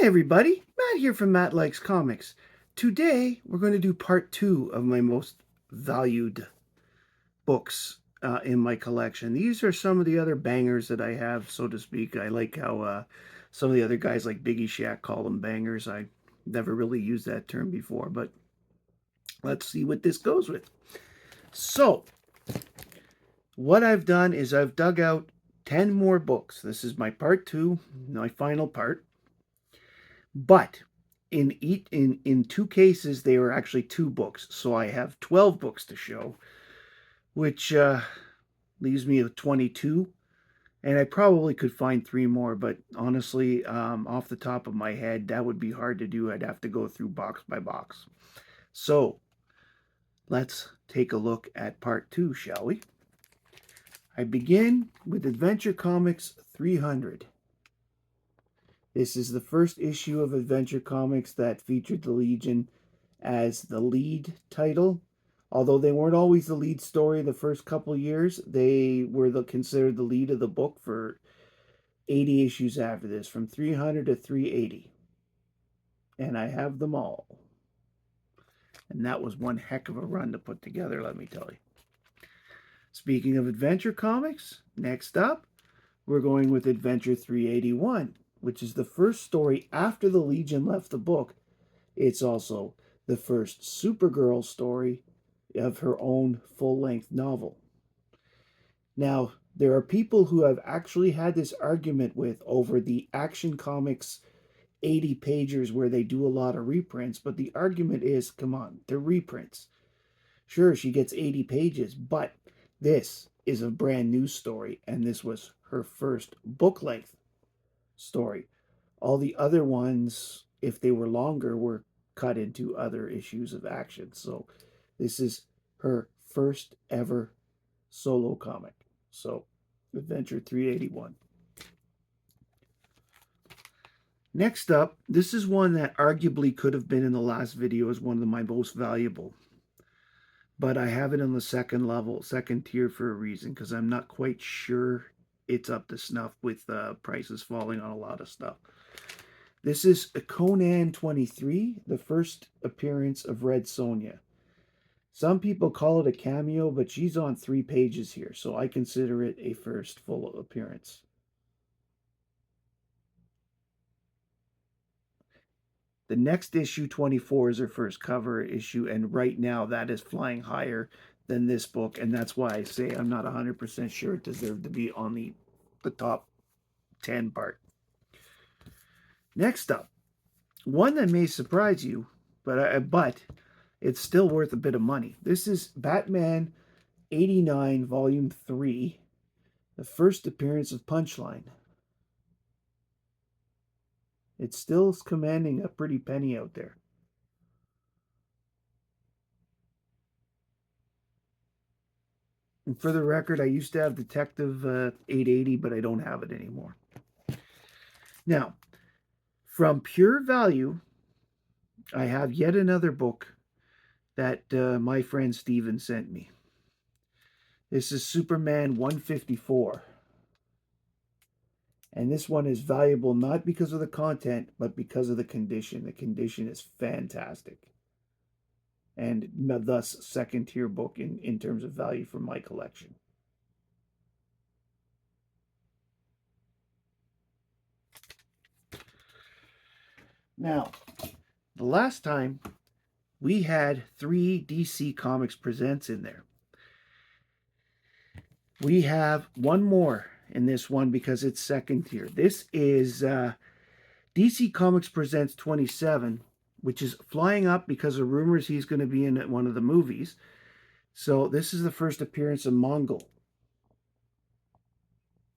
Hi everybody, Matt here from Matt Likes Comics. Today we're going to do part 2 of my most valued books in my collection. These are some of the other bangers that I have, so to speak. I like how some of the other guys like Biggie Shack call them bangers. I never really used that term before, but let's see what this goes with. So, what I've done is I've dug out 10 more books. This is my part 2, my final part. But in two cases they were actually two books, so I have 12 books to show, which leaves me with 22. And I probably could find three more, but honestly, off the top of my head, that would be hard to do. I'd have to go through box by box. So let's take a look at part 2, shall we? I begin with Adventure Comics 300. This is the first issue of Adventure Comics that featured the Legion as the lead title. Although they weren't always the lead story the first couple years, they were considered the lead of the book for 80 issues after this, from 300 to 380. And I have them all. And that was one heck of a run to put together, let me tell you. Speaking of Adventure Comics, next up, we're going with Adventure 381, which is the first story after the Legion left the book. It's also the first Supergirl story of her own full-length novel. Now, there are people who have actually had this argument with over the Action Comics 80 pagers where they do a lot of reprints, but the argument is, come on, they're reprints. Sure, she gets 80 pages, but this is a brand new story, and this was her first book-length story. All the other ones, if they were longer, were cut into other issues of Action. So this is her first ever solo comic. So Adventure 381. Next up, this is one that arguably could have been in the last video as one of my most valuable. But I have it on the second level, second tier for a reason, because I'm not quite sure it's up to snuff with prices falling on a lot of stuff. This is Conan 23, the first appearance of Red Sonja. Some people call it a cameo, but she's on 3 pages here, so I consider it a first full appearance. The next issue, 24, is her first cover issue, and right now that is flying higher than this book, and that's why I say I'm not 100% sure it deserved to be on the top 10 part. Next up, one that may surprise you, but it's still worth a bit of money. This is Batman 89, Volume 3, the first appearance of Punchline. It's still commanding a pretty penny out there. And for the record, I used to have Detective 880, but I don't have it anymore. Now, from pure value, I have yet another book that my friend Steven sent me. This is Superman 154. And this one is valuable not because of the content, but because of the condition. The condition is fantastic. And thus, second tier book in terms of value for my collection. Now, the last time we had 3 DC Comics Presents in there. We have one more in this one because it's second tier. This is DC Comics Presents 27, which is flying up because of rumors he's going to be in one of the movies. So this is the first appearance of Mongul.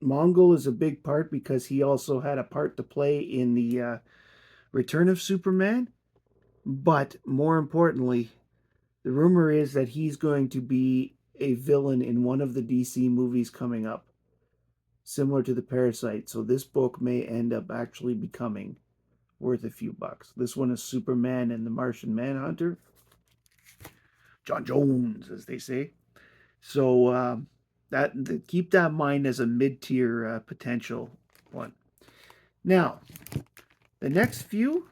Mongul is a big part because he also had a part to play in the Return of Superman. But more importantly, the rumor is that he's going to be a villain in one of the DC movies coming up, similar to the Parasite. So this book may end up actually becoming worth a few bucks. This one is Superman and the Martian Manhunter. John Jones, as they say. So keep that in mind as a mid-tier potential one. Now, The next few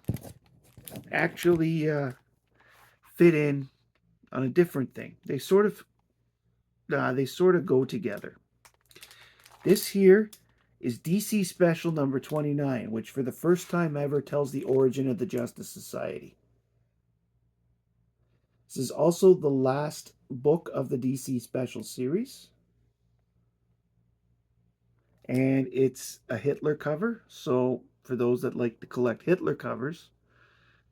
actually fit in on a different thing. They sort of go together. This here is DC Special number 29, which for the first time ever tells the origin of the Justice Society. This is also the last book of the DC Special series. And it's a Hitler cover. So for those that like to collect Hitler covers,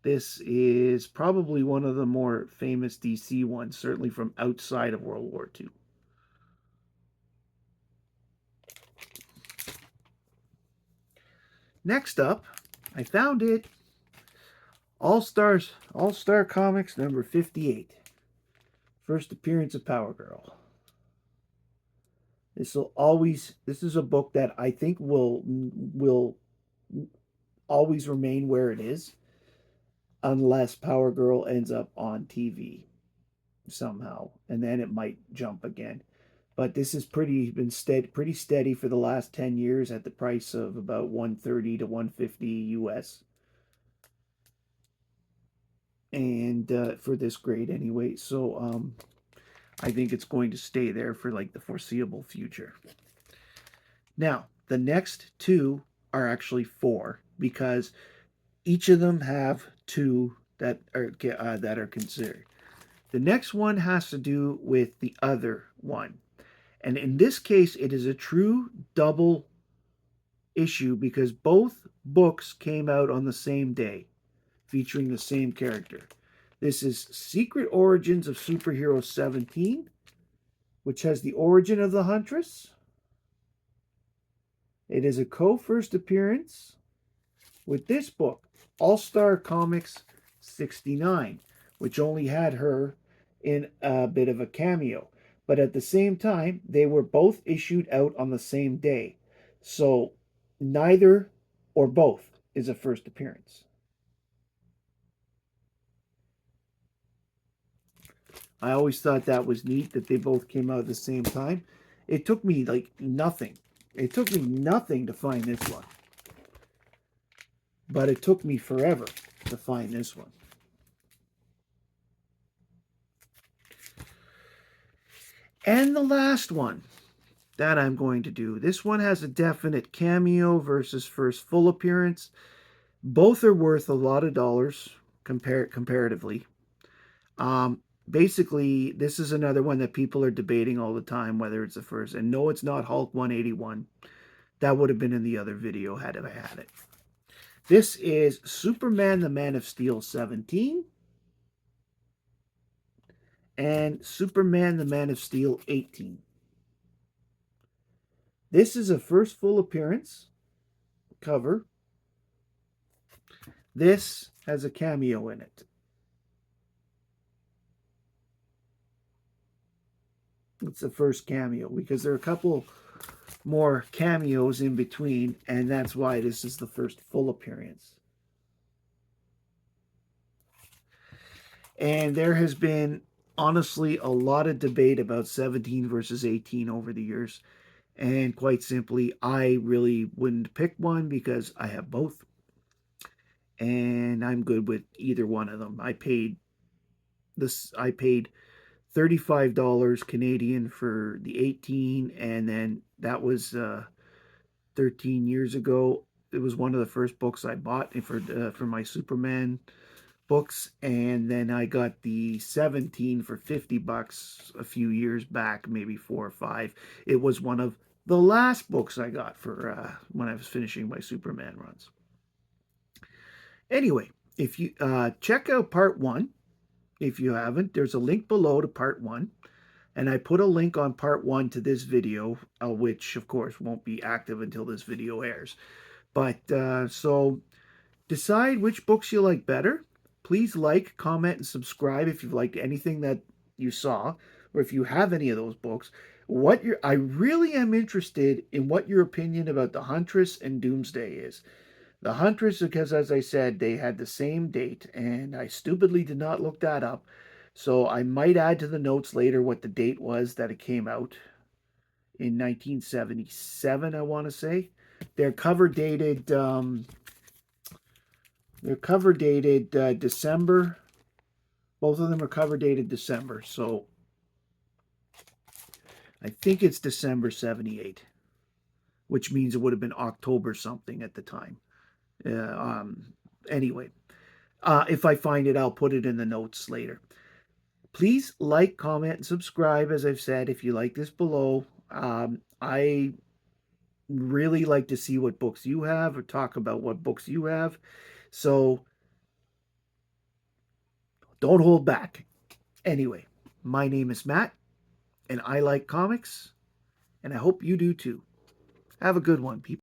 this is probably one of the more famous DC ones, certainly from outside of World War II. Next up, I found it. All-Star Comics number 58. First appearance of Power Girl. This is a book that I think will always remain where it is unless Power Girl ends up on TV somehow, and then it might jump again. But this has pretty steady for the last 10 years at the price of about 130 to 150 US. And for this grade anyway, so I think it's going to stay there for like the foreseeable future. Now, the next two are actually four because each of them have two that are considered. The next one has to do with the other one. And in this case, it is a true double issue because both books came out on the same day, featuring the same character. This is Secret Origins of Superhero 17, which has the origin of the Huntress. It is a co-first appearance with this book, All-Star Comics 69, which only had her in a bit of a cameo. But at the same time, they were both issued out on the same day. So neither or both is a first appearance. I always thought that was neat that they both came out at the same time. It took me like nothing. It took me nothing to find this one. But it took me forever to find this one. And the last one that I'm going to do. This one has a definite cameo versus first full appearance. Both are worth a lot of dollars comparatively. Basically, this is another one that people are debating all the time, whether it's the first. And no, it's not Hulk 181. That would have been in the other video had I had it. This is Superman the Man of Steel 17 and Superman the Man of Steel 18. This is a first full appearance cover. This has a cameo in it. It's the first cameo because there are a couple more cameos in between, and that's why this is the first full appearance. And there has been, honestly, a lot of debate about 17 versus 18 over the years. And quite simply, I really wouldn't pick one because I have both. And I'm good with either one of them. I paid $35 Canadian for the 18, and then that was 13 years ago. It was one of the first books I bought for my Superman books, and then I got the 17 for $50 a few years back, maybe 4 or 5. It was one of the last books I got for when I was finishing my Superman runs. Anyway, if you check out part 1, if you haven't, there's a link below to part 1. And I put a link on part 1 to this video, which of course won't be active until this video airs. But so decide which books you like better. Please like, comment, and subscribe if you've liked anything that you saw, or if you have any of those books. I really am interested in what your opinion about the Huntress and Doomsday is. The Huntress, because as I said, they had the same date, and I stupidly did not look that up. So I might add to the notes later what the date was that it came out in 1977, I want to say. They're cover dated They're cover dated December. Both of them are cover dated December. So I think it's December 78, which means it would have been October something at the time. Uh, um, anyway, if I find it, I'll put it in the notes later. Please like, comment, and subscribe, as I've said, if you like this below. I really like to see what books you have or talk about what books you have. So don't hold back. Anyway, my name is Matt, and I like comics, and I hope you do too. Have a good one, people.